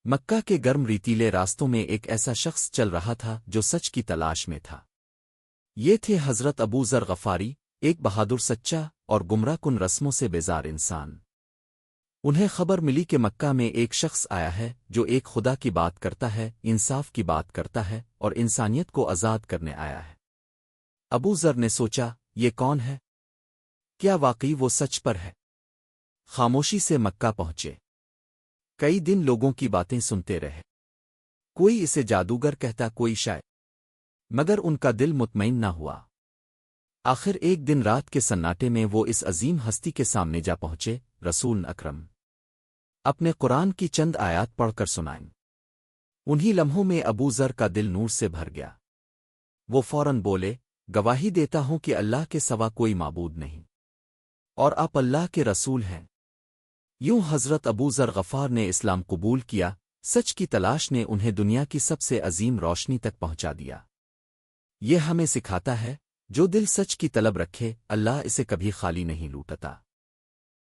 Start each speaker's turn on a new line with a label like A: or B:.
A: مکہ کے گرم ریتیلے راستوں میں ایک ایسا شخص چل رہا تھا جو سچ کی تلاش میں تھا۔ یہ تھے حضرت ابو ذر غفاری، ایک بہادر سچا اور گمراہ کن رسموں سے بیزار انسان۔ انہیں خبر ملی کہ مکہ میں ایک شخص آیا ہے جو ایک خدا کی بات کرتا ہے، انصاف کی بات کرتا ہے اور انسانیت کو آزاد کرنے آیا ہے۔ ابو ذر نے سوچا، یہ کون ہے؟ کیا واقعی وہ سچ پر ہے؟ خاموشی سے مکہ پہنچے۔ کئی دن لوگوں کی باتیں سنتے رہے۔ کوئی اسے جادوگر کہتا، کوئی شاعر، مگر ان کا دل مطمئن نہ ہوا۔ آخر ایک دن رات کے سناٹے میں وہ اس عظیم ہستی کے سامنے جا پہنچے، رسول اکرم۔ اپنے قرآن کی چند آیات پڑھ کر سنائیں۔ انہی لمحوں میں ابو ذر کا دل نور سے بھر گیا۔ وہ فوراً بولے، گواہی دیتا ہوں کہ اللہ کے سوا کوئی معبود نہیں، اور آپ اللہ کے رسول ہیں۔ یوں حضرت ابو ذر غفار نے اسلام قبول کیا۔ سچ کی تلاش نے انہیں دنیا کی سب سے عظیم روشنی تک پہنچا دیا۔ یہ ہمیں سکھاتا ہے، جو دل سچ کی طلب رکھے، اللہ اسے کبھی خالی نہیں لوٹتا۔